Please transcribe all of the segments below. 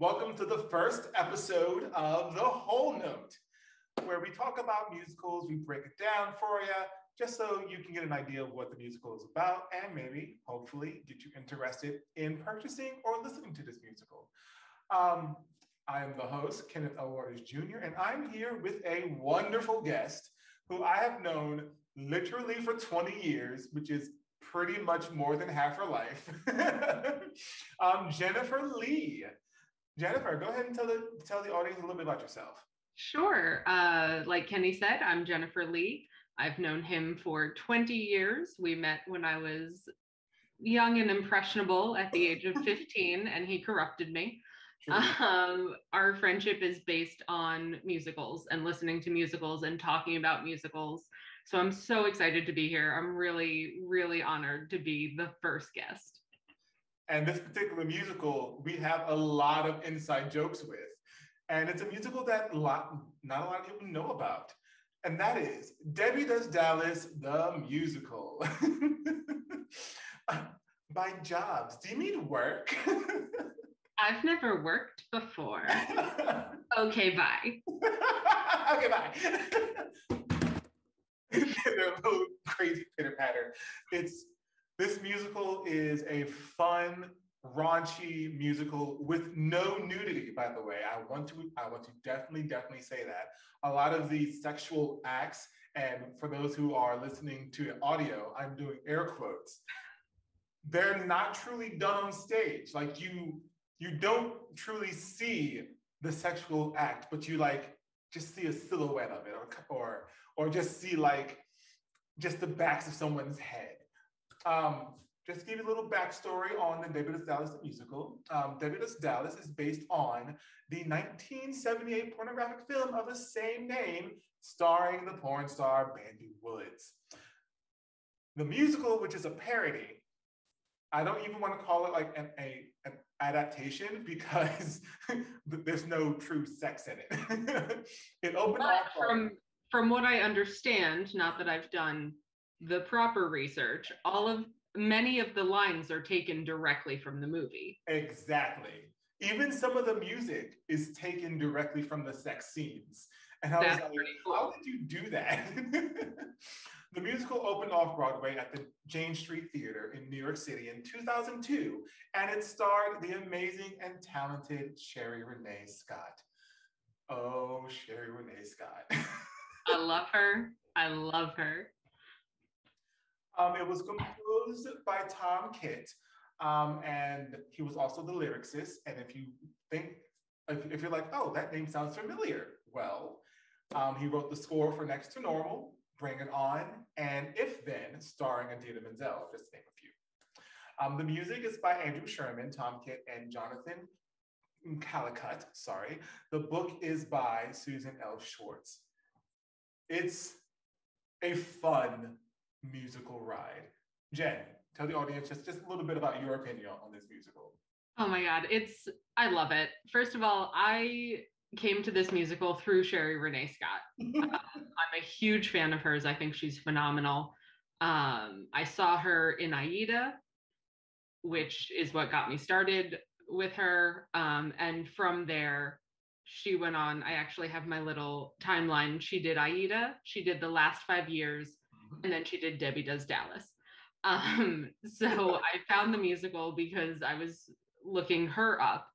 Welcome to the first episode of The Whole Note, where we talk about musicals, we break it down for you, just so you can get an idea of what the musical is about and maybe, hopefully, get you interested in purchasing or listening to this musical. I am the host, Kenneth L. Jr., and I'm here with a wonderful guest who I have known literally for 20 years, which is pretty much more than half her life. Jennifer Lee. Jennifer, go ahead and tell the audience a little bit about yourself. Sure. Like Kenny said, I'm Jennifer Lee. I've known him for 20 years. We met when I was young and impressionable at the age of 15, and he corrupted me. Our friendship is based on musicals and listening to musicals and talking about musicals. So I'm so excited to be here. I'm really, really honored to be the first guest. And this particular musical, we have a lot of inside jokes with. And it's a musical that not a lot of people know about. And that is Debbie Does Dallas, the musical. By jobs, do you mean work? I've never worked before. Okay, bye. Okay, bye. They're a little crazy pitter patter. This musical is a fun, raunchy musical with no nudity, by the way. I want to definitely say that. A lot of these sexual acts, and for those who are listening to audio, I'm doing air quotes. They're not truly done on stage. Like you don't truly see the sexual act, but you like just see a silhouette of it, or just see like just the backs of someone's head. Just to give you a little backstory on the Debbie Does Dallas the musical. Debbie Does Dallas is based on the 1978 pornographic film of the same name, starring the porn star Bandy Woods. The musical, which is a parody, I don't even want to call it like an adaptation because there's no true sex in it. It opened off from what I understand, not that I've done the proper research, many of the lines are taken directly from the movie. Exactly. Even some of the music is taken directly from the sex scenes. And I was like, cool. How did you do that? The musical opened off-Broadway at the Jane Street Theater in New York City in 2002, and it starred the amazing and talented Sherie Rene Scott. Oh, Sherie Rene Scott. I love her. I love her. It was composed by Tom Kitt, and he was also the lyricist. And if you think, if you're like, oh, that name sounds familiar, well, he wrote the score for Next to Normal, Bring It On, and If Then, starring Idina Menzel, just to name a few. The music is by Andrew Sherman, Tom Kitt, and Jonathan Callicutt, sorry. The book is by Susan L. Schwartz. It's a fun musical ride. Jen, tell the audience just a little bit about your opinion on this musical. Oh my God, I love it. First of all, I came to this musical through Sherie Rene Scott. I'm a huge fan of hers. I think she's phenomenal. I saw her in Aida, which is what got me started with her. And from there, she went on. I actually have my little timeline. She did Aida, she did the last 5 years, and then she did Debbie Does Dallas. So I found the musical because I was looking her up,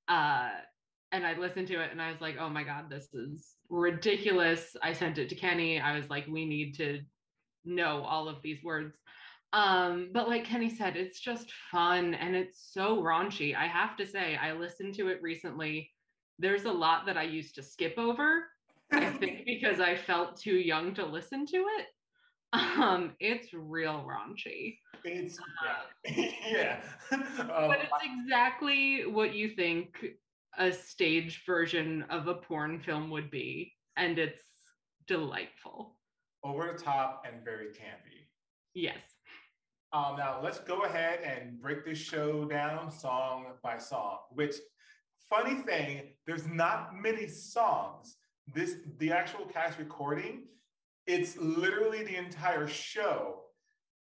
and I listened to it and I was like, oh my God, this is ridiculous. I sent it to Kenny. I was like, we need to know all of these words. But like Kenny said, it's just fun and it's so raunchy. I have to say, I listened to it recently. There's a lot that I used to skip over, I think because I felt too young to listen to it. It's real raunchy. It's yeah. But it's exactly what you think a stage version of a porn film would be, and it's delightful. Over the top and very campy. Yes. Now let's go ahead and break this show down song by song, which, funny thing, there's not many songs. The actual cast recording, it's literally the entire show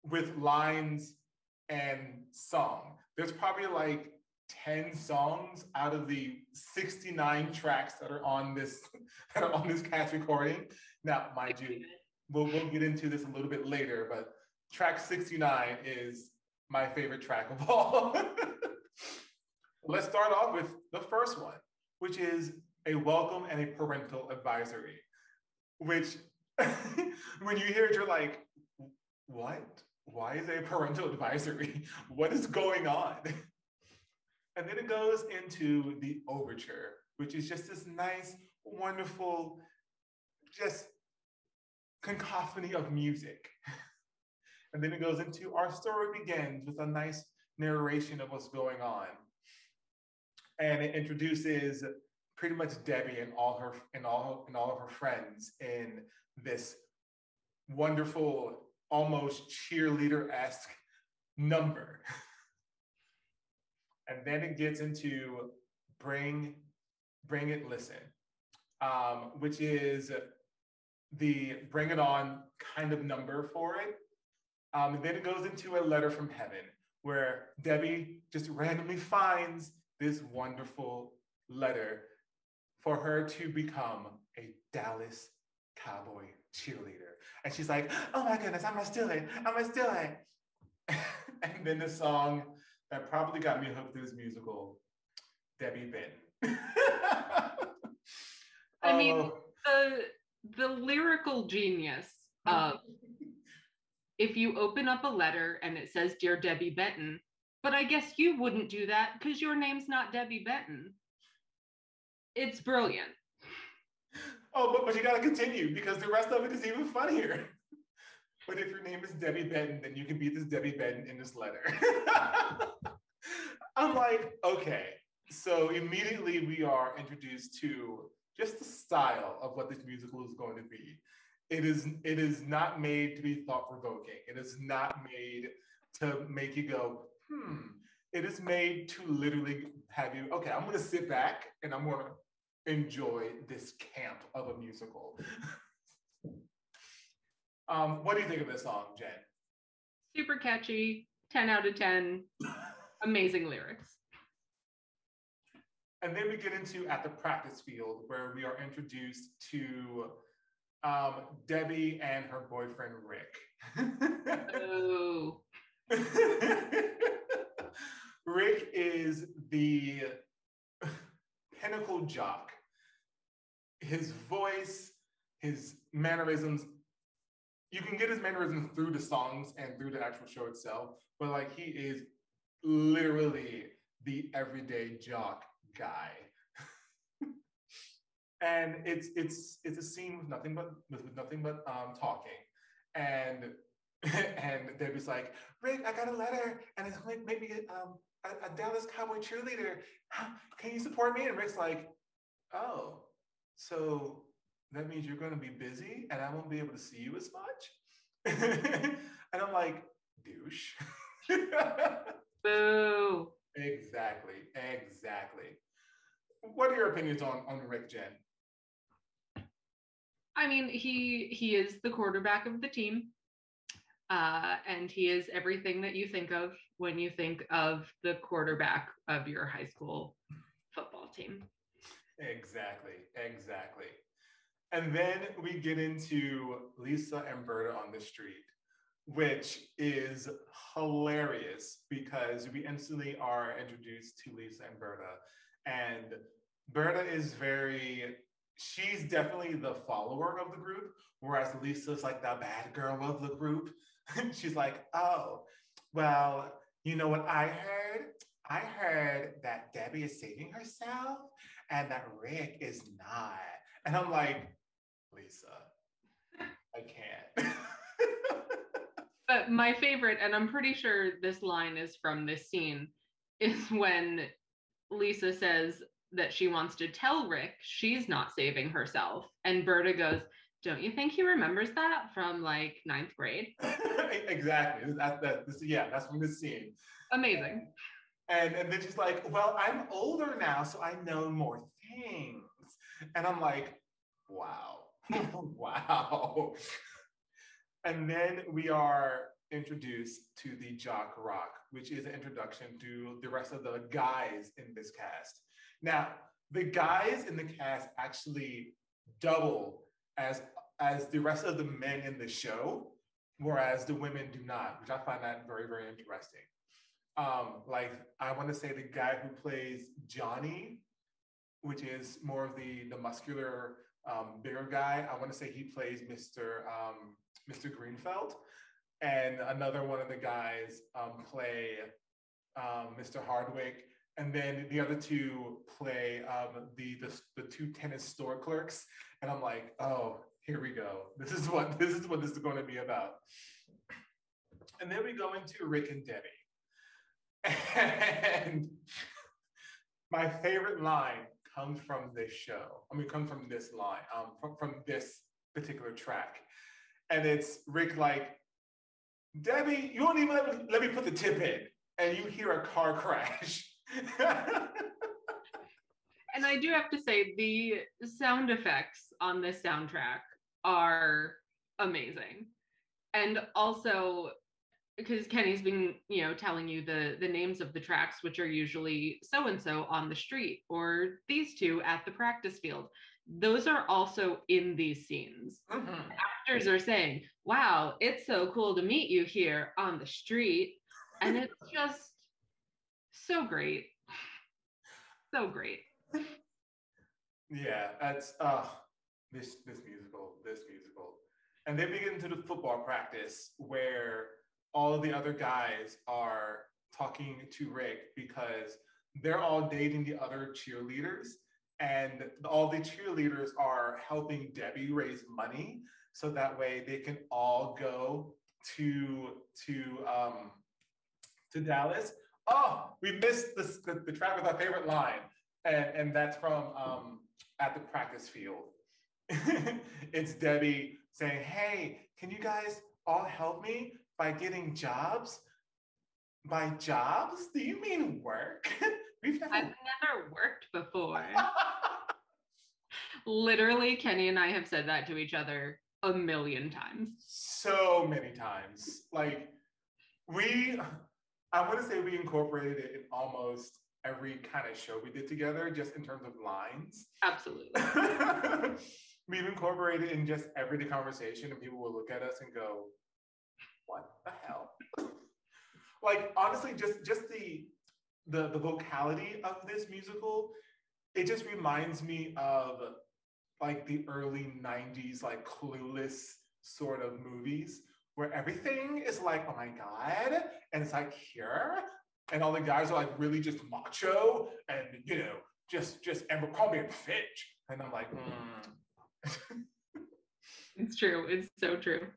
with lines and song. There's probably like 10 songs out of the 69 tracks that are on this cast recording. Now, mind you, we'll get into this a little bit later, but track 69 is my favorite track of all. Let's start off with the first one, which is a welcome and a parental advisory, which when you hear it, you're like, what? Why is a parental advisory? What is going on? And then it goes into the overture, which is just this nice, wonderful, just cacophony of music. And then it goes into our story begins with a nice narration of what's going on. And it introduces pretty much Debbie and all of her friends in this wonderful, almost cheerleader-esque number. And then it gets into Bring It, Listen, which is the Bring It On kind of number for it. And then it goes into a letter from heaven where Debbie just randomly finds this wonderful letter for her to become a Dallas Cowboy cheerleader. And she's like, oh my goodness, I'm gonna steal it. And then the song that probably got me hooked to this musical, Debbie Benton. I mean, the lyrical genius of if you open up a letter and it says, Dear Debbie Benton, but I guess you wouldn't do that because your name's not Debbie Benton. It's brilliant. Oh, but you gotta continue because the rest of it is even funnier. But if your name is Debbie Benton, then you can be this Debbie Benton in this letter. I'm like, okay. So immediately we are introduced to just the style of what this musical is going to be. It is not made to be thought-provoking. It is not made to make you go, It is made to literally have you, okay, I'm gonna sit back and I'm gonna enjoy this camp of a musical. What do you think of this song, Jen? Super catchy, 10 out of 10, amazing lyrics. And then we get into At the Practice Field, where we are introduced to Debbie and her boyfriend, Rick. Oh. Rick is the pinnacle jock. His voice, his mannerisms, you can get his mannerisms through the songs and through the actual show itself, but like he is literally the everyday jock guy. And it's a scene with nothing but talking, and Debbie's like, Rick, I got a letter, and it's maybe a Dallas Cowboy cheerleader. Can you support me? And Rick's like, oh, so that means you're going to be busy, and I won't be able to see you as much. And I'm like, douche. Boo. Exactly. What are your opinions on Rick, Jen? I mean, he is the quarterback of the team, and he is everything that you think of when you think of the quarterback of your high school football team. Exactly. And then we get into Lisa and Berta on the street, which is hilarious because we instantly are introduced to Lisa and Berta. And Berta is she's definitely the follower of the group, whereas Lisa's like the bad girl of the group. She's like, oh, well, you know what I heard? I heard that Debbie is saving herself and that Rick is not. And I'm like, Lisa, I can't. But my favorite, and I'm pretty sure this line is from this scene, is when Lisa says that she wants to tell Rick she's not saving herself. And Berta goes, don't you think he remembers that from like 9th grade? Exactly. That's from this scene. Amazing. And then she's like, well, I'm older now, so I know more things. And I'm like, wow. Wow. And then we are introduced to the jock rock, which is an introduction to the rest of the guys in this cast. Now, the guys in the cast actually double as the rest of the men in the show, whereas the women do not, which I find that very, very interesting. Like, I want to say the guy who plays Johnny, which is more of the muscular, bigger guy, I want to say he plays Mr. Greenfeld. And another one of the guys play Mr. Hardwick. And then the other two play the two tennis store clerks. And I'm like, oh, here we go. This is what this is going to be about. And then we go into Rick and Debbie. And my favorite line comes from this show. I mean, comes from this line, from this particular track. And it's Rick like, Debbie, you won't even let me put the tip in. And you hear a car crash. And I do have to say, the sound effects on this soundtrack are amazing. And also, because Kenny's been, telling you the names of the tracks, which are usually so-and-so on the street, or these two at the practice field. Those are also in these scenes. Mm-hmm. Actors are saying, wow, it's so cool to meet you here on the street. And it's just so great. So great. Yeah, that's this musical. And then we get into the football practice where all of the other guys are talking to Rick because they're all dating the other cheerleaders, and all the cheerleaders are helping Debbie raise money so that way they can all go to Dallas. Oh, we missed the track with our favorite line, and that's from At the Practice Field. It's Debbie saying, hey, can you guys all help me by getting jobs? By jobs? Do you mean work? I've never worked before. Literally, Kenny and I have said that to each other a million times. So many times. Like, I want to say we incorporated it in almost every kind of show we did together, just in terms of lines. Absolutely. We've incorporated it in just everyday conversation, and people will look at us and go, what the hell? Like, honestly, just the vocality of this musical, it just reminds me of like the early 90s, like Clueless sort of movies where everything is like, oh my God, and it's like here, and all the guys are like really just macho and just and call me a Fitch, and I'm like, It's true. It's so true.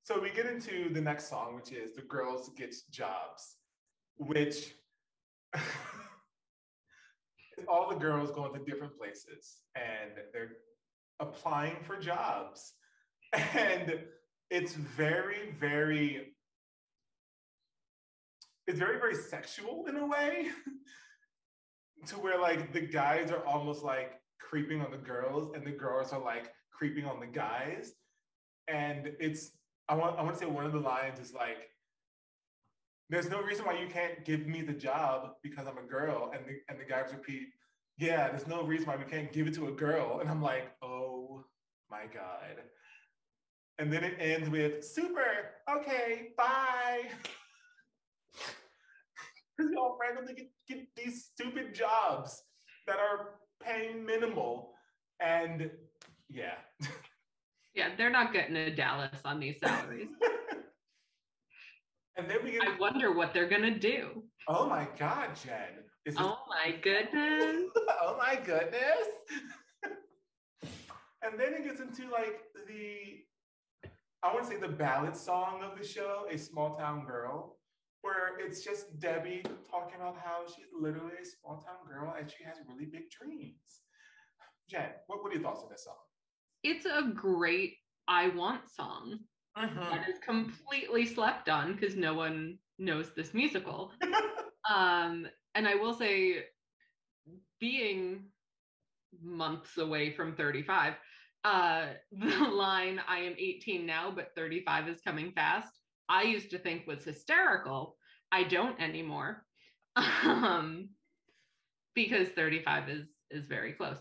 So we get into the next song, which is The Girls Gets Jobs, which all the girls going to different places and they're applying for jobs. And it's very, very sexual in a way to where like the guys are almost like creeping on the girls and the girls are like creeping on the guys. And I want to say one of the lines is like, there's no reason why you can't give me the job because I'm a girl. And the guys repeat, yeah, there's no reason why we can't give it to a girl. And I'm like, oh my God. And then it ends with, super, okay, bye. Because y'all randomly get these stupid jobs that are paying minimal. And yeah. Yeah, they're not getting to Dallas on these salaries. And then I wonder what they're gonna do. Oh my God, Jen. Oh my goodness. Oh my goodness. And then it gets into like I want to say the ballad song of the show, A Small Town Girl, where it's just Debbie talking about how she's literally a small town girl and she has really big dreams. Jen, what are your thoughts on this song? It's a great I Want song. That is completely slept on because no one knows this musical. And I will say, being months away from 35, the line, I am 18 now, but 35 is coming fast, I used to think was hysterical. I don't anymore. Because 35 is very close.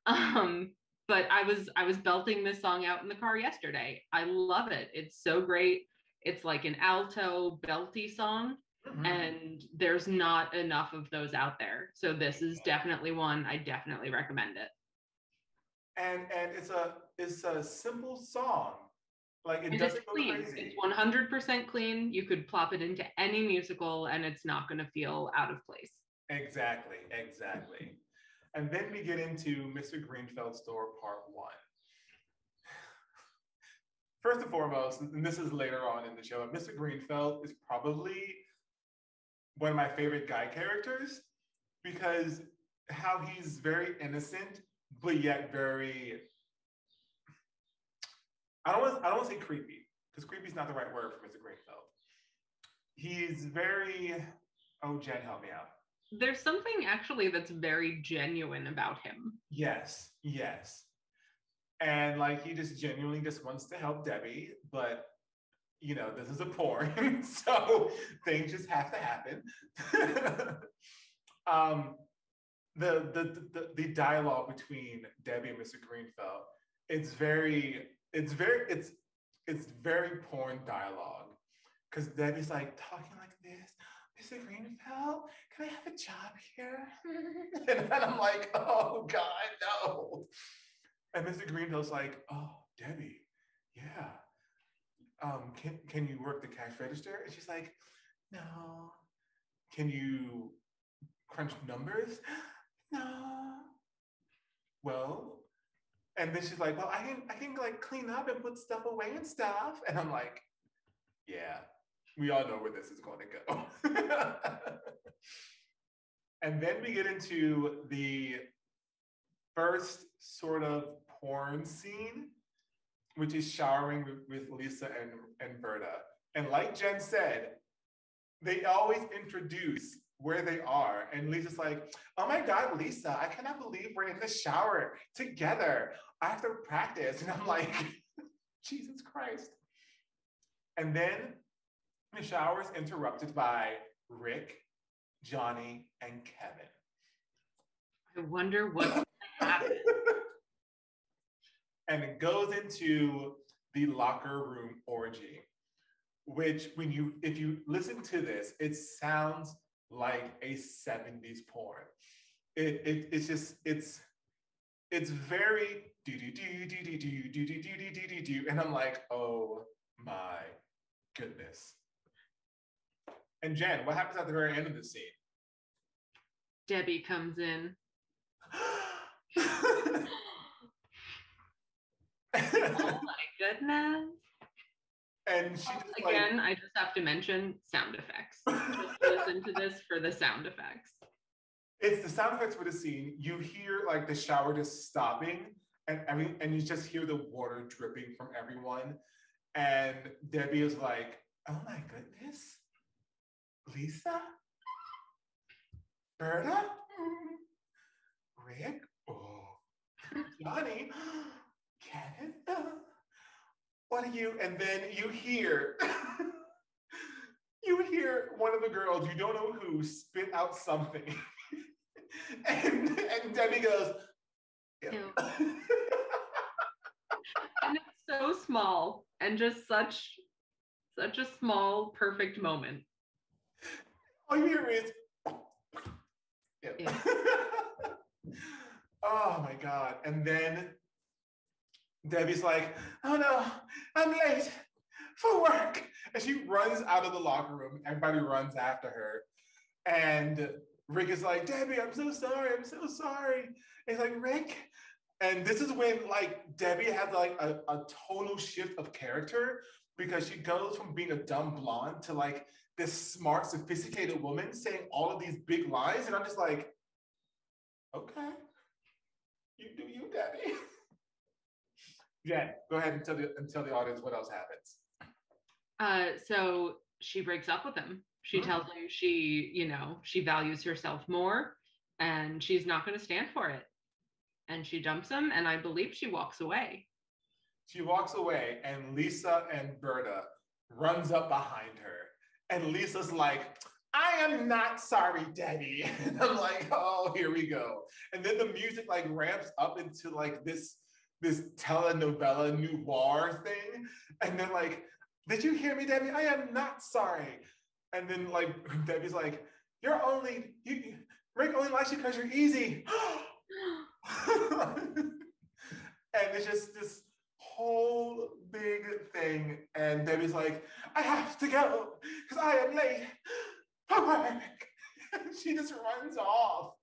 But I was belting this song out in the car yesterday. I love it. It's so great. It's like an alto belty song, and there's not enough of those out there. So this is definitely one I definitely recommend it. And it's a simple song. Like it doesn't go clean. crazy. It's 100% clean. You could plop it into any musical and it's not going to feel out of place. Exactly. And then we get into Mr. Greenfeld's Store Part 1. First and foremost, and this is later on in the show, Mr. Greenfeld is probably one of my favorite guy characters because how he's very innocent, but yet very, I don't want to say creepy, because creepy is not the right word for Mr. Greenfeld. He's very, oh, Jen, help me out. There's something actually that's very genuine about him. Yes. And like he just genuinely just wants to help Debbie, but you know, this is a porn, so things just have to happen. The dialogue between Debbie and Mr. Greenfeld, it's very porn dialogue. Because Debbie's like talking like this, Mr. Greenfeld, can I have a job here? And then I'm like, oh God, no. And Mr. Greenfield's like, oh, Debbie, yeah. Can you work the cash register? And she's like, no. Can you crunch numbers? No. Well, and then she's like, well, I can like clean up and put stuff away and stuff. And I'm like, yeah, we all know where this is going to go. And then we get into the first sort of porn scene, which is showering with Lisa and Berta. And like Jen said, they always introduce where they are. And Lisa's like, oh my God, Lisa, I cannot believe we're in the shower together after practice. And I'm like, Jesus Christ. And then the shower is interrupted by Rick, Johnny, and Kevin. I wonder what's going to happen. And it goes into the locker room orgy, which if you listen to this, it sounds like a 70s porn. It's very do, and I'm like, oh my goodness. And Jen, what happens at the very end of the scene? Debbie comes in. Oh my goodness. And she just again, I just have to mention sound effects. Just listen to this for the sound effects. It's the sound effects for the scene. You hear like the shower just stopping and you just hear the water dripping from everyone. And Debbie is like, oh my goodness. Lisa? Berta? Rick? Oh. Johnny? Kenneth? What are you? And then you hear one of the girls, you don't know who, spit out something. and Debbie goes, yeah. And it's so small and just such a small, perfect moment. All you hear is, yeah. Oh my God. And then Debbie's like, oh no, I'm late for work. And she runs out of the locker room. Everybody runs after her. And Rick is like, Debbie, I'm so sorry. And he's like, Rick. And this is when like Debbie has like a total shift of character because she goes from being a dumb blonde to like this smart, sophisticated woman saying all of these big lines. And I'm just like, okay, you do you, Debbie. Jen, go ahead and tell the audience what else happens. So she breaks up with him. She tells him she values herself more and she's not going to stand for it. And she dumps him, and I believe she walks away. She walks away, and Lisa and Berta runs up behind her. And Lisa's like, I am not sorry, Debbie. And I'm like, oh, here we go. And then the music like ramps up into like this telenovela noir thing. And then like, did you hear me, Debbie? I am not sorry. And then like Debbie's like, Rick only likes you because you're easy. And it's just this whole big thing. And Debbie's like, I have to go because I am late for work. She just runs off.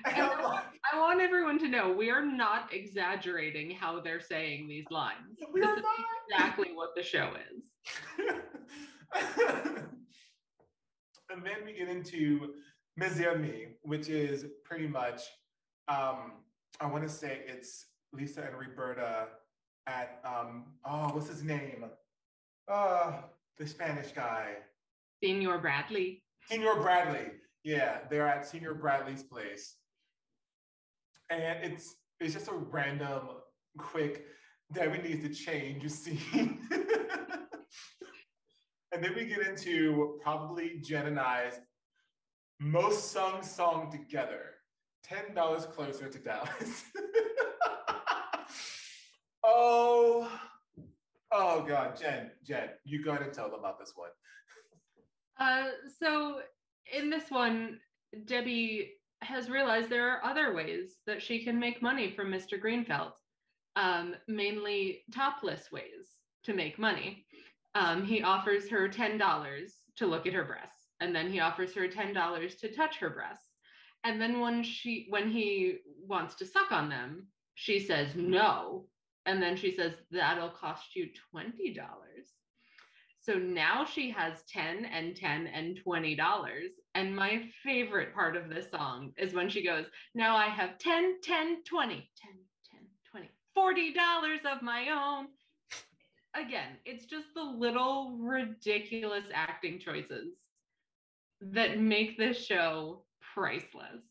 And I want everyone to know we are not exaggerating how they're saying these lines. We this are is not. exactly what the show is. And then we get into Mes Amis, which is pretty much, I want to say it's Lisa and Roberta at, what's his name? The Spanish guy. Senor Bradley. Senor Bradley. Yeah, they're at Senor Bradley's place. And it's just a random, quick, Debbie needs to change scene. And then we get into probably Jen and I's most sung song together, $10 Closer to Dallas. Oh God, Jen, you go ahead and tell them about this one. So in this one, Debbie has realized there are other ways that she can make money from Mr. Greenfeld, mainly topless ways to make money. He offers her $10 to look at her breasts, and then he offers her $10 to touch her breasts. And then when he wants to suck on them, she says no. And then she says, that'll cost you $20. So now she has 10 and 10 and $20. And my favorite part of this song is when she goes, now I have 10, 10, 20, 10, 10, 20, $40 of my own. Again, it's just the little ridiculous acting choices that make this show priceless.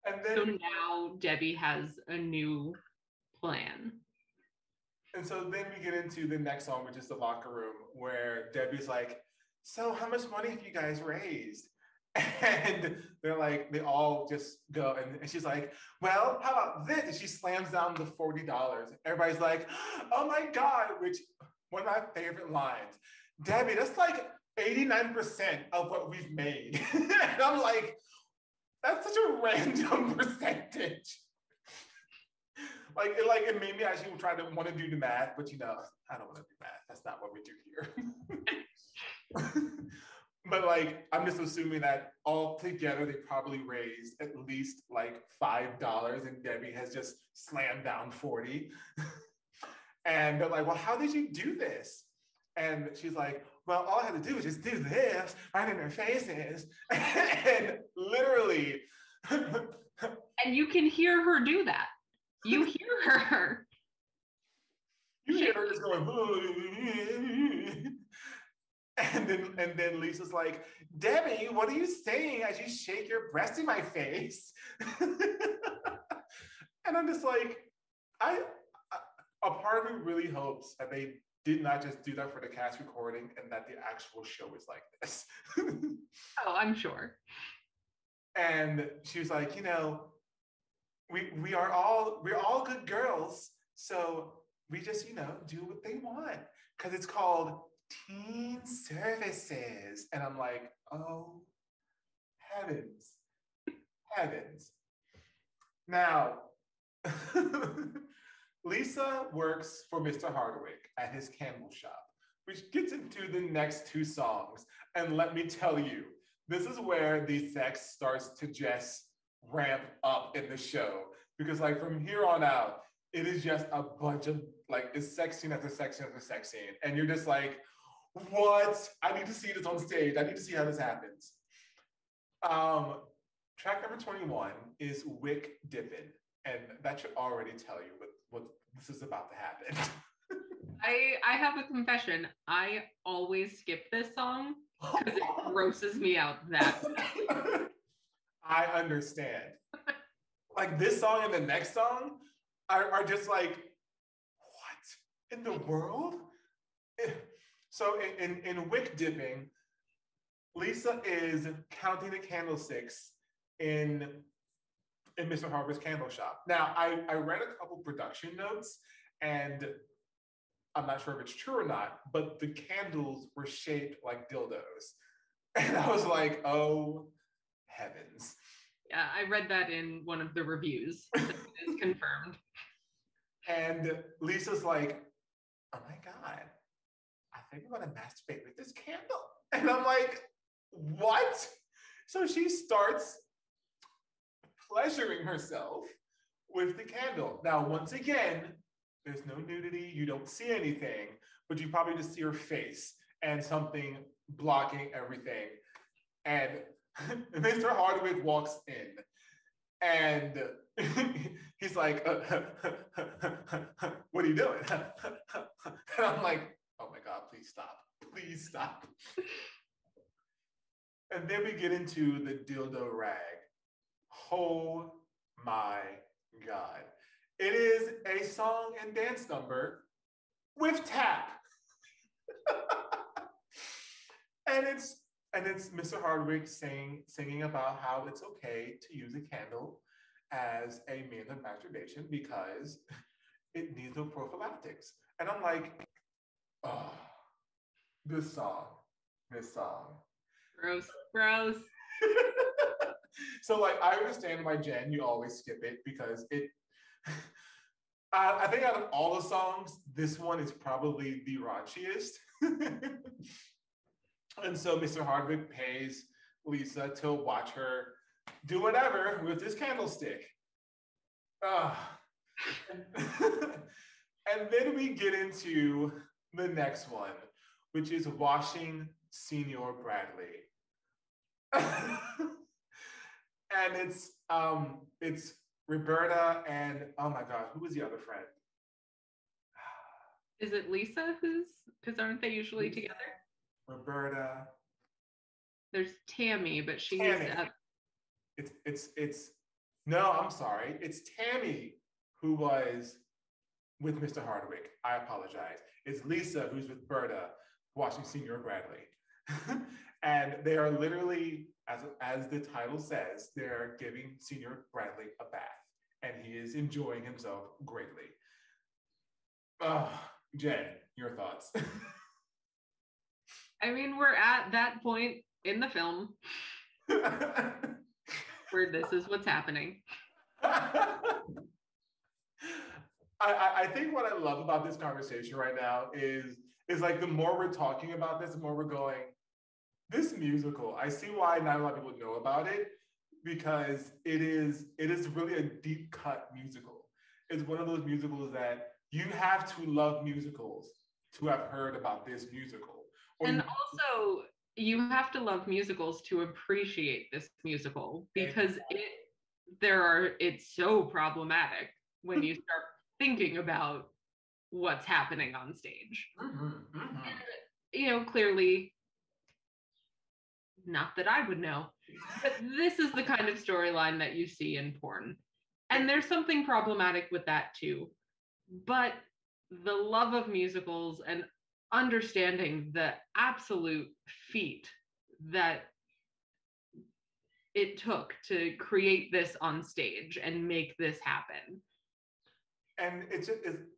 And then, so now Debbie has a new plan. And so then we get into the next song, which is The Locker Room, where Debbie's like, so how much money have you guys raised? And they're like, they all just go, and she's like, well, how about this? And she slams down the $40. Everybody's like, oh my God, which, one of my favorite lines, Debbie, that's like 89% of what we've made. And I'm like, that's such a random percentage. It made me actually try to want to do the math, but I don't want to do math. That's not what we do here. But I'm just assuming that all together they probably raised at least $5, and Debbie has just slammed down 40. And they're like, well, how did you do this? And she's like, well, all I had to do was just do this right in their faces. And literally. And you can hear her do that. You hear her. You hear her just going, and then Lisa's like, Debbie, what are you saying as you shake your breast in my face? And I'm just like, a part of me really hopes that they did not just do that for the cast recording and that the actual show is like this. Oh, I'm sure. And she was like, we're all good girls, so we just do what they want because it's called teen services. And I'm like, oh heavens. Now Lisa works for Mr. Hardwick at his candle shop, which gets into the next two songs. And let me tell you, this is where the sex starts to just ramp up in the show, because from here on out, it is just a bunch of it's sex scene after sex scene after sex scene, and you're just like, what? I need to see this on stage. I need to see how this happens. Track number 21 is Wick Dippin', and that should already tell you what this is about to happen. I have a confession. I always skip this song because it grosses me out that much. I understand. This song and the next song are just what in the world? So in wick dipping, Lisa is counting the candlesticks in Mr. Harper's candle shop. Now, I read a couple production notes, and I'm not sure if it's true or not, but the candles were shaped like dildos. And I was like, oh, heavens. Yeah, I read that in one of the reviews. It is confirmed. And Lisa's like, oh my God, I think I'm gonna masturbate with this candle. And I'm like, what? So she starts pleasuring herself with the candle. Now, once again, there's no nudity, you don't see anything, but you probably just see her face and something blocking everything. And Mr. Hardwick walks in and he's like, what are you doing? And I'm like, oh my God, please stop. Please stop. And then we get into the dildo rag. Oh my God. It is a song and dance number with tap. and it's Mr. Hardwick singing about how it's okay to use a candle as a means of masturbation because it needs no prophylactics. And I'm like, oh, this song. Gross. So like, I understand why, Jen, you always skip it because it, I think out of all the songs, this one is probably the raunchiest. And so Mr. Hardwick pays Lisa to watch her do whatever with this candlestick. And then we get into the next one, which is washing Senior Bradley. And it's Roberta and, oh my God, who was the other friend? Is it Lisa because aren't they usually together? Roberta. There's Tammy, but she's Tammy. It's no, I'm sorry. It's Tammy who was with Mr. Hardwick. I apologize. It's Lisa who's with Berta watching Senior Bradley. And they are literally, as the title says, they're giving Senior Bradley a bath. And he is enjoying himself greatly. Jen, your thoughts? I mean, we're at that point in the film where this is what's happening. I think what I love about this conversation right now is like the more we're talking about this, the more we're going, this musical, I see why not a lot of people know about it, because it is really a deep cut musical. It's one of those musicals that you have to love musicals to have heard about this musical. And also, you have to love musicals to appreciate this musical because it's so problematic when you start thinking about what's happening on stage. And, clearly, not that I would know, but this is the kind of storyline that you see in porn. And there's something problematic with that too. But the love of musicals and understanding the absolute feat that it took to create this on stage and make this happen. And it's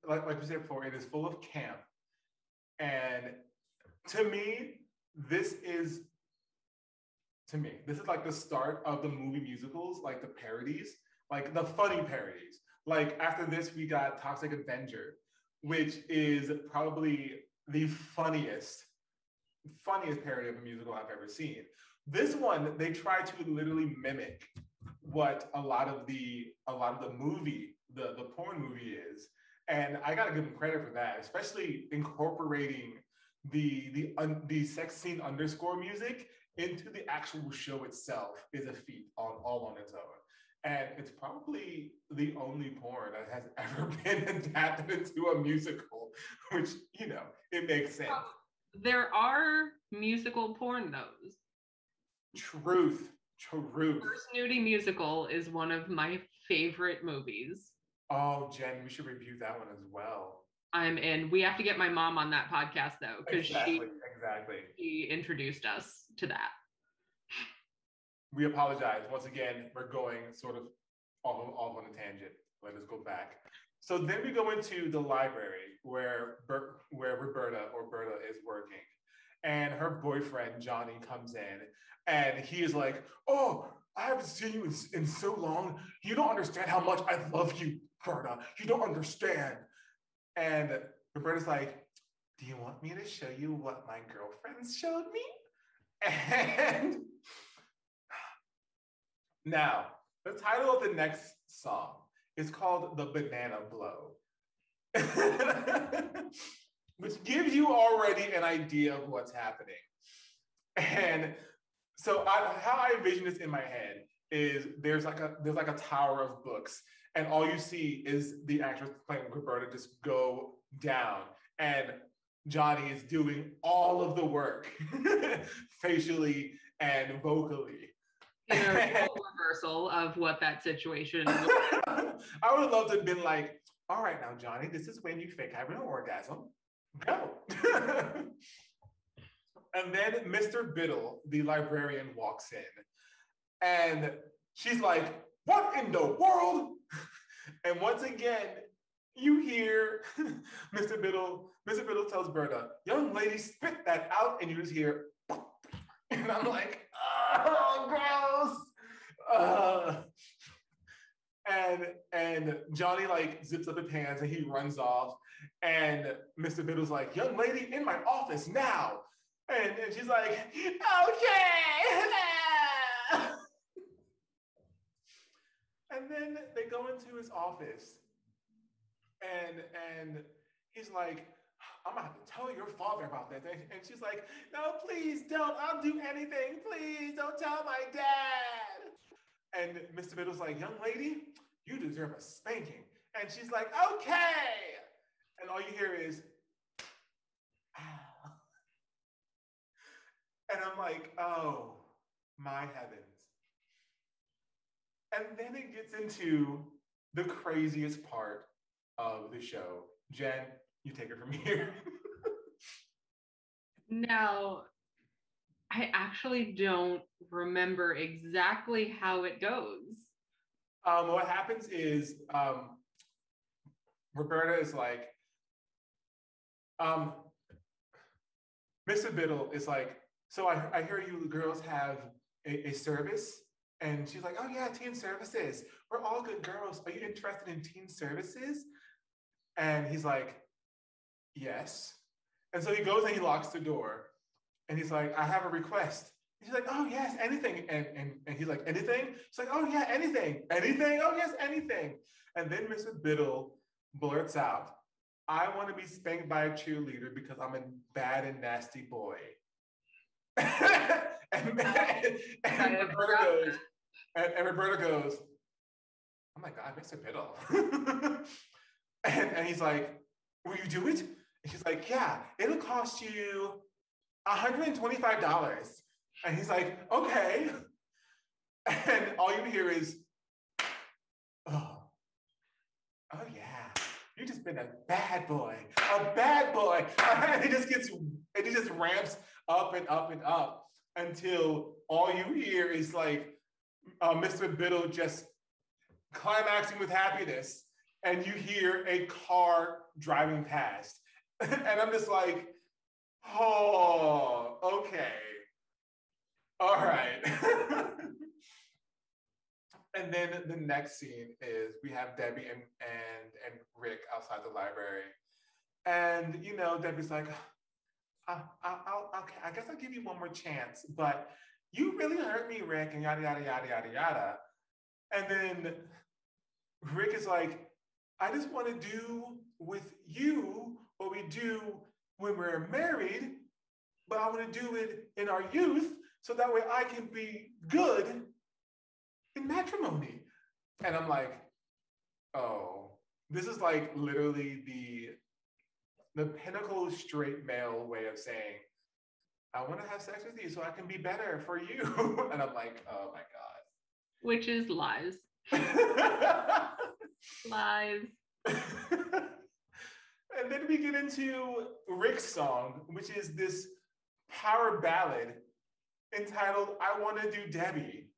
like we said before, it is full of camp. And to me, this is like the start of the movie musicals, like the parodies, like the funny parodies. Like after this, we got Toxic Avenger, which is probably the funniest parody of a musical I've ever seen. This one, they try to literally mimic what a lot of the movie, the porn movie is. And I gotta give them credit for that, especially incorporating the sex scene underscore music into the actual show itself is a feat all on its own. And it's probably the only porn that has ever been adapted into a musical, which, it makes sense. There are musical pornos. Truth. First Nudie Musical is one of my favorite movies. Oh, Jen, we should review that one as well. I'm in. We have to get my mom on that podcast though, because Exactly. she introduced us to that. We apologize. Once again, we're going sort of off on a tangent. Let us go back. So then we go into the library where Roberta is working. And her boyfriend, Johnny, comes in and he is like, oh, I haven't seen you in so long. You don't understand how much I love you, Berta. You don't understand. And Roberta's like, do you want me to show you what my girlfriends showed me? And now, the title of the next song is called The Banana Blow, which gives you already an idea of what's happening. And so how I envision this in my head is there's like a tower of books, and all you see is the actress playing Roberta just go down, and Johnny is doing all of the work facially and vocally. A reversal of what that situation was. I would love to have been like, all right, now, Johnny, this is when you fake having an orgasm. Go. And then Mr. Biddle, the librarian, walks in. And she's like, what in the world? And once again, you hear Mr. Biddle tells Berta, young lady, spit that out. And you just hear, and I'm like, oh, gross. And Johnny like zips up his hands and he runs off. And Mr. Biddle's like, young lady, in my office now. And she's like, okay. And then they go into his office. And he's like, I'm gonna have to tell your father about that. And she's like, no, please don't. I'll do anything. Please don't tell my dad. And Mr. Biddle's like, young lady, you deserve a spanking. And she's like, okay. And all you hear is, ow. And I'm like, oh, my heavens. And then it gets into the craziest part of the show. Jen, you take it from here. Now, I actually don't remember exactly how it goes. What happens is Roberta is like, Mr. Biddle is like, so I hear you girls have a service. And she's like, oh yeah, teen services. We're all good girls. Are you interested in teen services? And he's like, yes. And so he goes and he locks the door. And he's like, I have a request. And she's like, oh yes, anything. And he's like, anything? She's like, oh yeah, anything. Anything? Oh yes, anything. And then Mr. Biddle blurts out, I want to be spanked by a cheerleader because I'm a bad and nasty boy. and Roberta goes, oh my God, Mr. Biddle. and he's like, will you do it? And she's like, yeah, it'll cost you $125. And he's like, okay. And all you hear is, oh yeah, you just been a bad boy. And it just ramps up and up and up until all you hear is like Mr. Biddle just climaxing with happiness, and you hear a car driving past. And I'm just like, oh, okay. All right. And then the next scene is we have Debbie and Rick outside the library. And, you know, Debbie's like, okay, I guess I'll give you one more chance, but you really hurt me, Rick, and yada, yada, yada, yada, yada. And then Rick is like, I just want to do with you what we do when we're married, but I want to do it in our youth so that way I can be good in matrimony. And I'm like, oh, this is like literally the pinnacle straight male way of saying, I want to have sex with you so I can be better for you. And I'm like, oh my God. Which is lies. Lies. And then then we get into Rick's song, which is this power ballad entitled I Want to Do Debbie.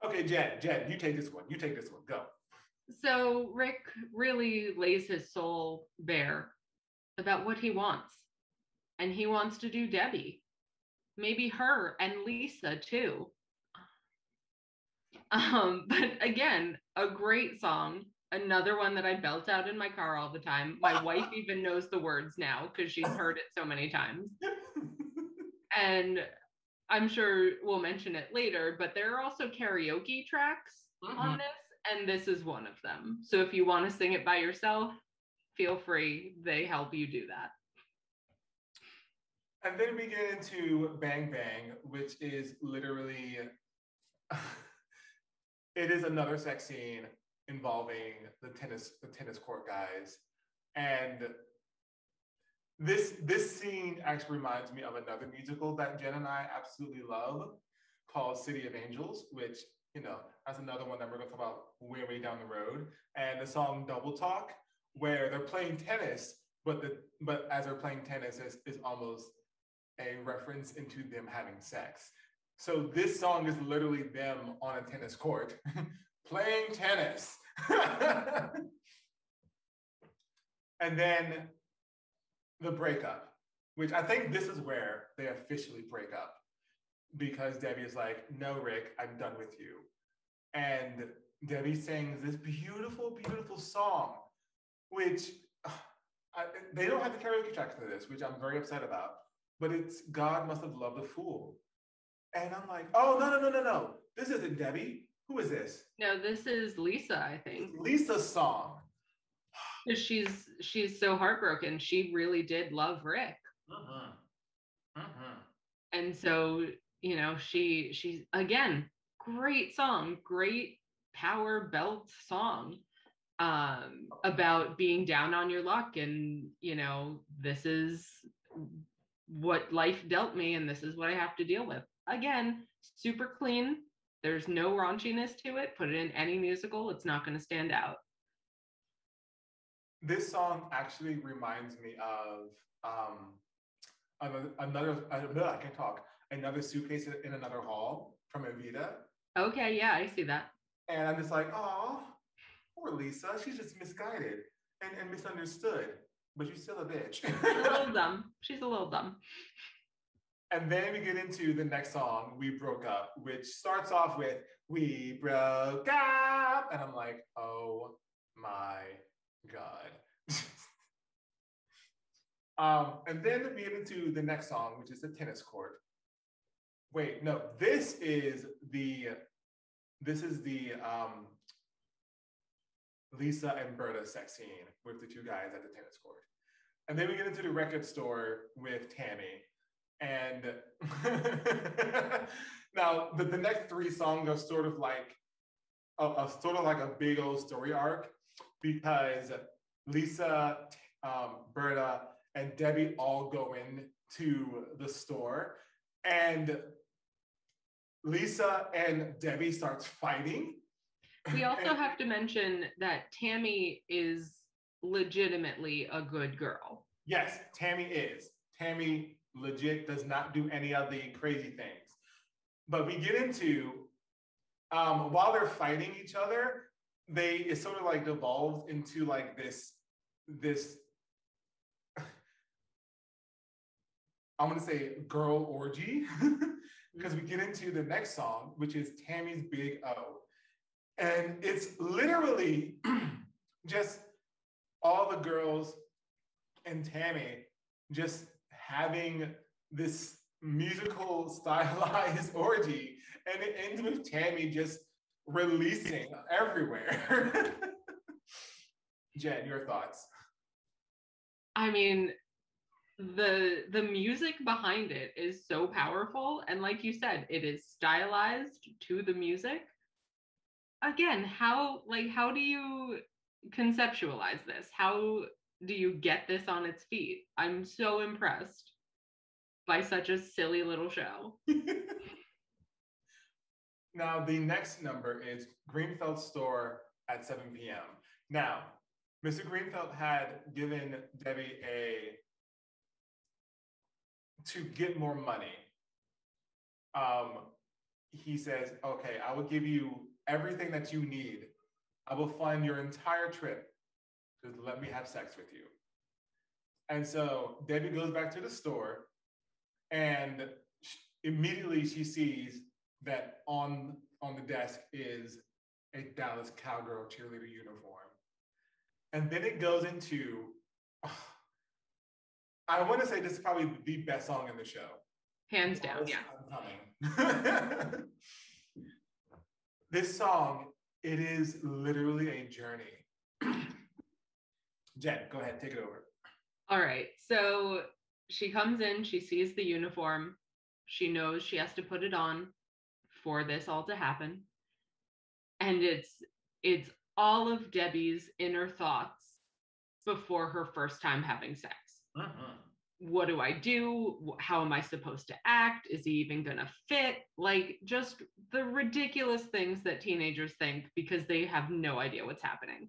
Okay, Jen, you take this one. You take this one. Go. So Rick really lays his soul bare about what he wants. And he wants to do Debbie. Maybe her and Lisa too. But again, a great song. Another one that I belt out in my car all the time. My wife even knows the words now because she's heard it so many times. And I'm sure we'll mention it later, but there are also karaoke tracks on this, and this is one of them. So if you want to sing it by yourself, feel free. They help you do that. And then we get into Bang Bang, which is literally, it is another sex scene involving the tennis court guys. And this scene actually reminds me of another musical that Jen and I absolutely love called City of Angels, which, you know, that's another one that we're gonna talk about way down the road. And the song Double Talk, where they're playing tennis, but as they're playing tennis is almost a reference into them having sex. So this song is literally them on a tennis court playing tennis. And then the breakup, which I think this is where they officially break up, because Debbie is like, no, Rick, I'm done with you. And Debbie sings this beautiful, beautiful song, which they don't have the karaoke tracks for this, which I'm very upset about, but it's God Must Have Loved a Fool. And I'm like, oh, no. This isn't Debbie. Who is this? No, this is Lisa, I think. It's Lisa's song. She's so heartbroken. She really did love Rick. And so, you know, she's again, great song, great power belt song about being down on your luck. And, you know, this is what life dealt me and this is what I have to deal with. Again, super clean. There's no raunchiness to it. Put it in any musical, it's not going to stand out. This song actually reminds me of another Suitcase in Another Hall from Evita. Okay, yeah, I see that. And I'm just like, oh, poor Lisa. She's just misguided and misunderstood, but she's still a bitch. She's a little dumb. She's a little dumb. And then we get into the next song, We Broke Up, which starts off with, we broke up. And I'm like, oh my God. And then we get into the next song, which is the tennis court. Wait, no, this is the Lisa and Berta sex scene with the two guys at the tennis court. And then we get into the record store with Tammy. And now the next three songs are sort of like a big old story arc, because Lisa, Berta, and Debbie all go into the store, and Lisa and Debbie starts fighting. We also have to mention that Tammy is legitimately a good girl. Yes, Tammy is. Tammy legit does not do any of the crazy things. But we get into, while they're fighting each other, it sort of like devolves into like this I'm gonna say girl orgy, because we get into the next song, which is Tammy's Big O. And it's literally just all the girls and Tammy just having this musical stylized orgy, and it ends with Tammy just releasing everywhere. Jen, your thoughts? I mean, the music behind it is so powerful, and like you said, it is stylized to the music. Again, how do you conceptualize this? How do you get this on its feet? I'm so impressed by such a silly little show. Now, the next number is Greenfeld Store at 7 p.m. Now, Mr. Greenfeld had given Debbie to get more money. He says, okay, I will give you everything that you need. I will fund your entire trip. Just let me have sex with you. And so Debbie goes back to the store, and immediately she sees that on the desk is a Dallas Cowgirl cheerleader uniform. And then it goes into, I want to say this is probably the best song in the show. Hands down, yeah. I'm coming. This song, it is literally a journey. Jen, go ahead, take it over. All right, so she comes in, she sees the uniform, she knows she has to put it on for this all to happen. And it's all of Debbie's inner thoughts before her first time having sex. What do I do? How am I supposed to act? Is he even gonna fit? Like, just the ridiculous things that teenagers think because they have no idea what's happening.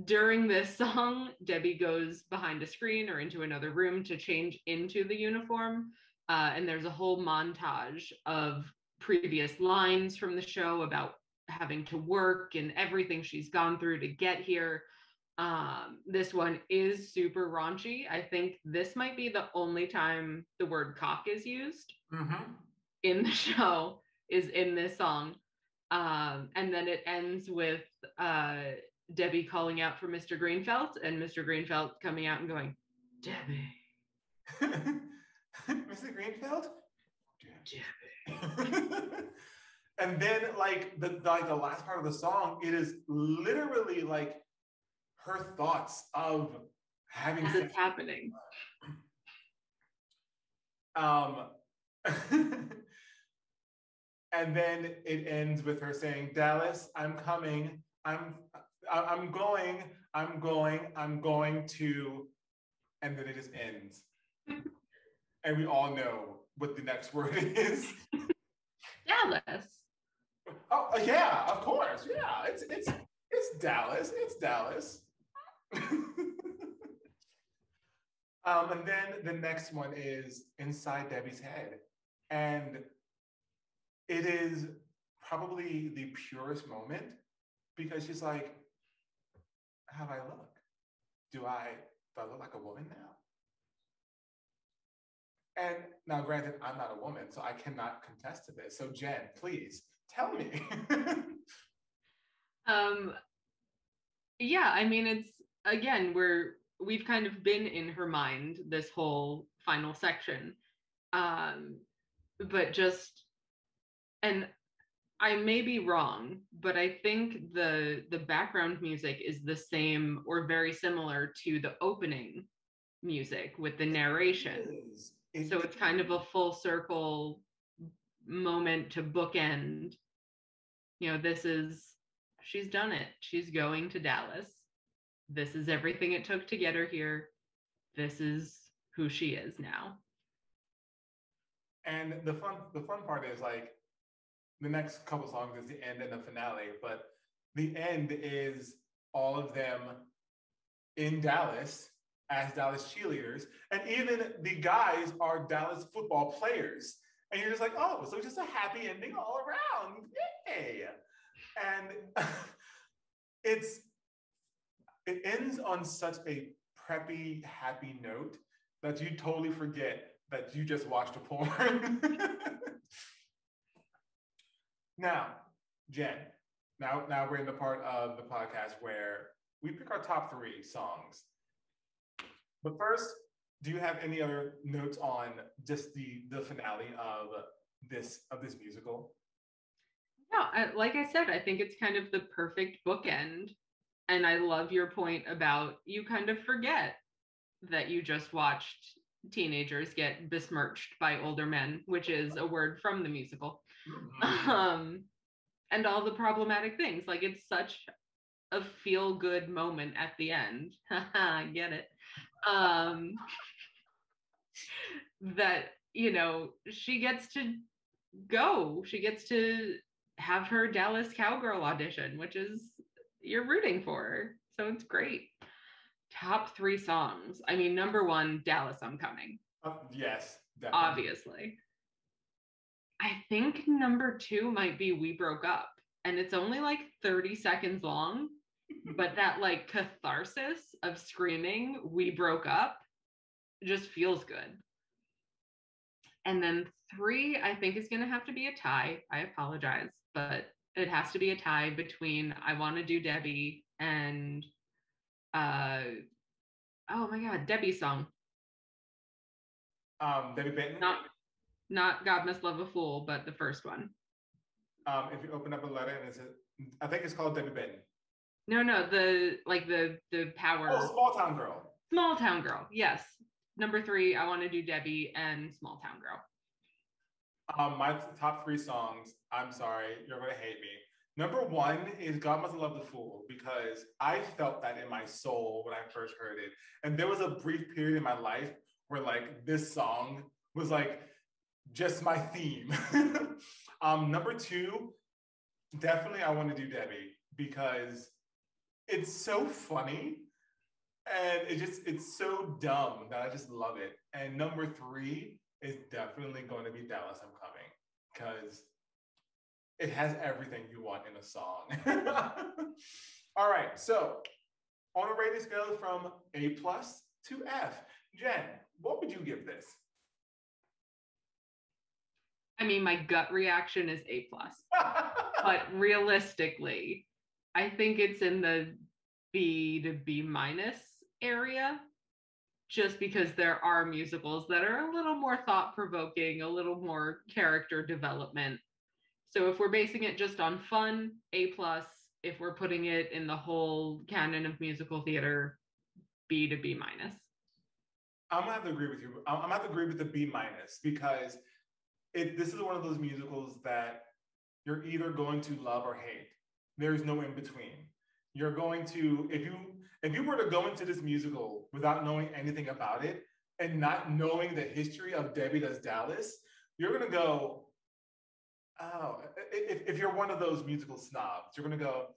During this song, Debbie goes behind a screen or into another room to change into the uniform. And there's a whole montage of previous lines from the show about having to work and everything she's gone through to get here. This one is super raunchy. I think this might be the only time the word cock is used in the show, is in this song. And then it ends with Debbie calling out for Mr. Greenfeld, and Mr. Greenfeld coming out and going, Debbie. Mr. Greenfeld? Debbie. And then like the last part of the song, it is literally like her thoughts of having sex. It's happening. And then it ends with her saying, Dallas, I'm coming. I'm going to, and then it just ends. And we all know what the next word is. Dallas. Oh yeah, of course. Yeah, it's Dallas. It's Dallas. And then the next one is Inside Debbie's Head. And it is probably the purest moment because she's like, how do I look? Do I look like a woman now? And now, granted, I'm not a woman, so I cannot contest to this. So Jen, please tell me. Yeah, I mean, it's, again, we've kind of been in her mind this whole final section. But just, and I may be wrong, but I think the background music is the same or very similar to the opening music with the narration. So it's kind of a full circle moment to bookend. You know, she's done it. She's going to Dallas. This is everything it took to get her here. This is who she is now. And the fun part is like the next couple songs is the end and the finale, but the end is all of them in Dallas as Dallas cheerleaders, and even the guys are Dallas football players. And you're just like, oh, so it's just a happy ending all around. Yay! And it ends on such a preppy, happy note that you totally forget that you just watched a porn. Now, Jen, now we're in the part of the podcast where we pick our top 3 songs. But first, do you have any other notes on just the finale of this musical? No, like I said, I think it's kind of the perfect bookend. And I love your point about you kind of forget that you just watched teenagers get besmirched by older men, which is a word from the musical. And all the problematic things. Like, it's such a feel-good moment at the end. Get it? That, you know, she gets to go. She gets to have her Dallas Cowgirl audition, which is, you're rooting for her. So it's great. Top 3 songs. I mean, number 1, Dallas, I'm Coming. Yes, definitely. Obviously. I think number 2 might be We Broke Up. And it's only like 30 seconds long, but that like catharsis of screaming, We Broke Up, just feels good. And then 3, I think is going to have to be a tie. I apologize, but it has to be a tie between I Want to Do Debbie and oh my God, Debbie's song. Debbie Benton? Not God Must Love a Fool, but the first one. If you open up a letter and I think it's called Debbie Benton. No, the power. Oh, Small Town Girl. Small Town Girl, yes. Number 3, I Want to Do Debbie and Small Town Girl. My top 3 songs, I'm sorry, you're gonna hate me. Number 1 is God Must Love the Fool, because I felt that in my soul when I first heard it. And there was a brief period in my life where like this song was like just my theme. Number 2, definitely I Want to Do Debbie, because it's so funny and it's so dumb that I just love it. And number 3 is definitely going to be Dallas, I'm Coming, because it has everything you want in a song. All right, so on a rating scale from A+ to F, Jen, what would you give this? I mean, my gut reaction is A+, but realistically, I think it's in the B to B- area, just because there are musicals that are a little more thought-provoking, a little more character development. So if we're basing it just on fun, A+. If we're putting it in the whole canon of musical theater, B to B-. I'm gonna have to agree with you. I'm gonna have to agree with the B- because this is one of those musicals that you're either going to love or hate. There's no in between. You're going to, if you were to go into this musical without knowing anything about it and not knowing the history of Debbie Does Dallas, you're gonna go, oh, if you're one of those musical snobs, you're gonna go,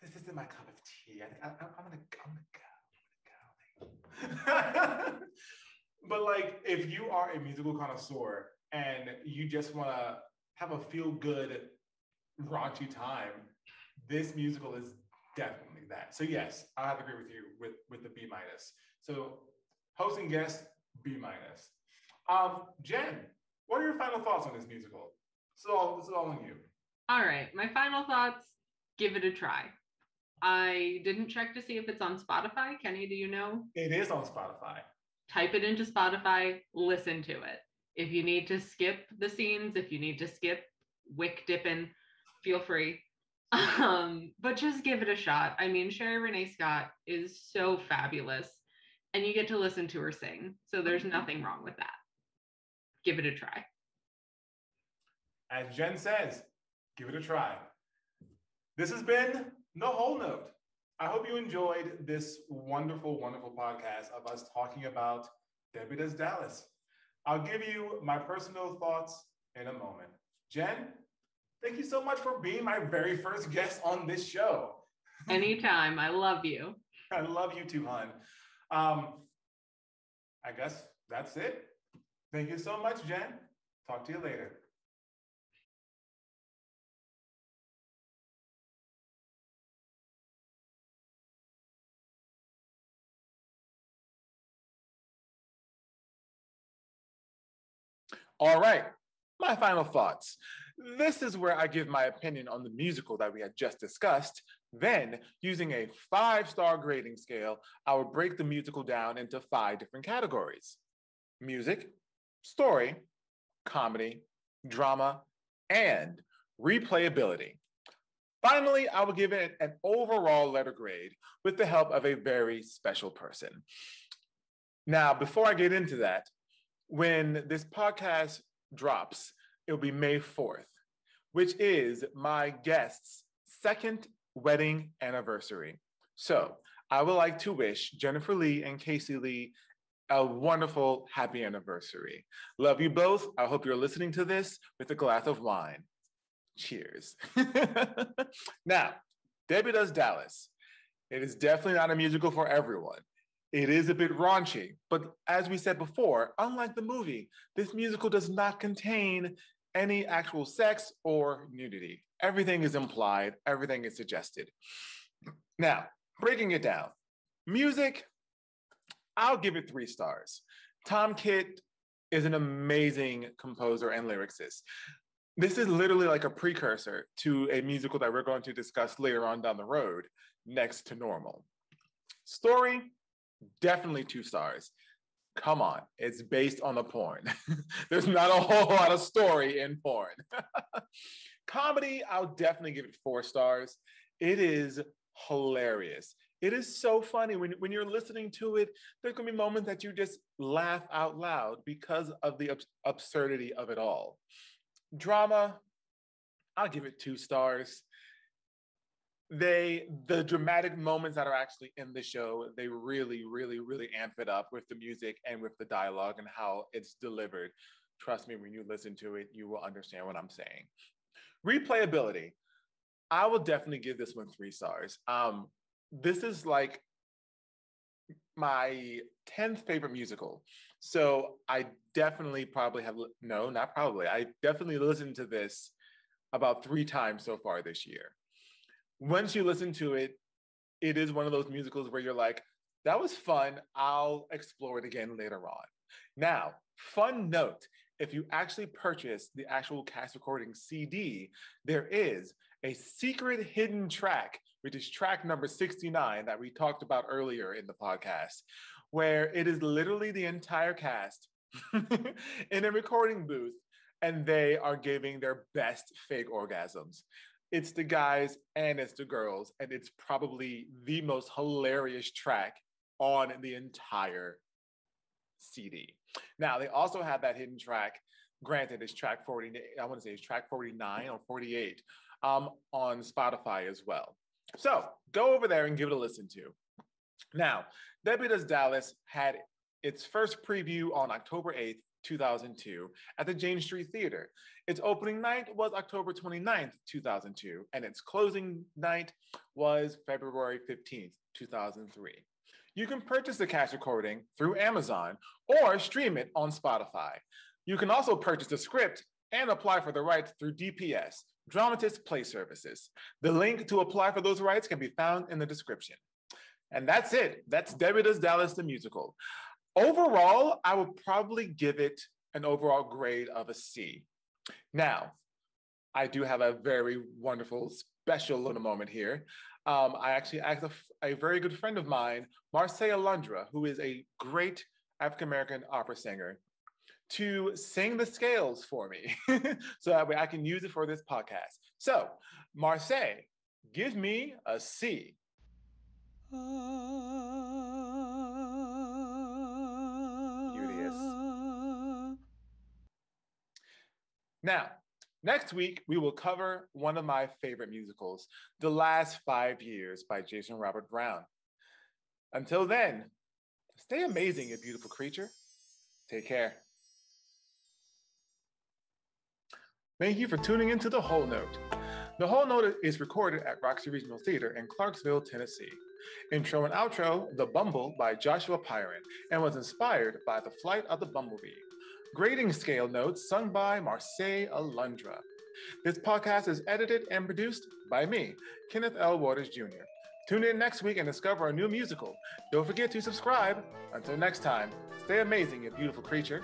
this isn't my cup of tea. I'm gonna go. But like, if you are a musical connoisseur and you just want to have a feel-good, raunchy time, this musical is definitely that. So yes, I have to agree with you with the B-. So host and guest, B-. Jen, what are your final thoughts on this musical? This is all on you. All right, my final thoughts, give it a try. I didn't check to see if it's on Spotify. Kenny, do you know? It is on Spotify. Type it into Spotify, listen to it. If you need to skip the scenes, if you need to skip wick dipping, feel free. But just give it a shot. I mean, Sherie Rene Scott is so fabulous, and you get to listen to her sing. So there's nothing wrong with that. Give it a try. As Jen says, give it a try. This has been The Whole Note. I hope you enjoyed this wonderful, wonderful podcast of us talking about Debbie Does Dallas. I'll give you my personal thoughts in a moment. Jen, thank you so much for being my very first guest on this show. Anytime. I love you. I love you too, hon. I guess that's it. Thank you so much, Jen. Talk to you later. All right, my final thoughts. This is where I give my opinion on the musical that we had just discussed. Then, using a 5-star grading scale, I would break the musical down into 5 different categories: music, story, comedy, drama, and replayability. Finally, I will give it an overall letter grade with the help of a very special person. Now, before I get into that, when this podcast drops, it'll be May 4th, which is my guest's 2nd wedding anniversary. So I would like to wish Jennifer Lee and Casey Lee a wonderful, happy anniversary. Love you both. I hope you're listening to this with a glass of wine. Cheers. Now, Debbie Does Dallas. It is definitely not a musical for everyone. It is a bit raunchy, but as we said before, unlike the movie, this musical does not contain any actual sex or nudity. Everything is implied, everything is suggested. Now, breaking it down. Music, I'll give it 3 stars. Tom Kitt is an amazing composer and lyricist. This is literally like a precursor to a musical that we're going to discuss later on down the road, Next to Normal. Story, definitely 2 stars. Come on, it's based on a porn. There's not a whole lot of story in porn. Comedy, I'll definitely give it 4 stars. It is hilarious. It is so funny. When you're listening to it, there's gonna be moments that you just laugh out loud because of the absurdity of it all. Drama, I'll give it 2 stars. The dramatic moments that are actually in the show, they really, really, really amp it up with the music and with the dialogue and how it's delivered. Trust me, when you listen to it, you will understand what I'm saying. Replayability, I will definitely give this one 3 stars. This is like my 10th favorite musical. So I definitely probably have, no, not probably, I definitely listened to this about 3 times so far this year. Once you listen to it, it is one of those musicals where you're like, that was fun, I'll explore it again later on. Now, fun note, if you actually purchase the actual cast recording CD, there is a secret hidden track, which is track number 69 that we talked about earlier in the podcast, where it is literally the entire cast in a recording booth, and they are giving their best fake orgasms. It's the guys and it's the girls, and it's probably the most hilarious track on the entire CD. Now, they also have that hidden track, granted it's track 40, I want to say it's track 49 or 48 on Spotify as well. So go over there and give it a listen to. Now, Debbie Does Dallas had its first preview on October 8th, 2002 at the Jane Street Theater. Its opening night was October 29th, 2002, and its closing night was February 15th, 2003. You can purchase the cast recording through Amazon or stream it on Spotify. You can also purchase the script and apply for the rights through DPS, Dramatist Play Services. The link to apply for those rights can be found in the description. And that's it. That's Debbie Does Dallas, the musical. Overall, I would probably give it an overall grade of a C. Now, I do have a very wonderful, special little moment here. I actually asked a very good friend of mine, Marcia Alundra, who is a great African-American opera singer, to sing the scales for me so that way I can use it for this podcast. So, Marcia, give me a C. Now, next week, we will cover one of my favorite musicals, The Last 5 Years by Jason Robert Brown. Until then, stay amazing, you beautiful creature. Take care. Thank you for tuning into The Whole Note. The Whole Note is recorded at Roxy Regional Theatre in Clarksville, Tennessee. Intro and outro, The Bumble by Joshua Pyron, and was inspired by The Flight of the Bumblebee. Grading scale notes sung by Marcia Alundra. This podcast is edited and produced by me, Kenneth L. Waters Jr. Tune in next week and discover a new musical. Don't forget to subscribe. Until next time, stay amazing, you beautiful creature.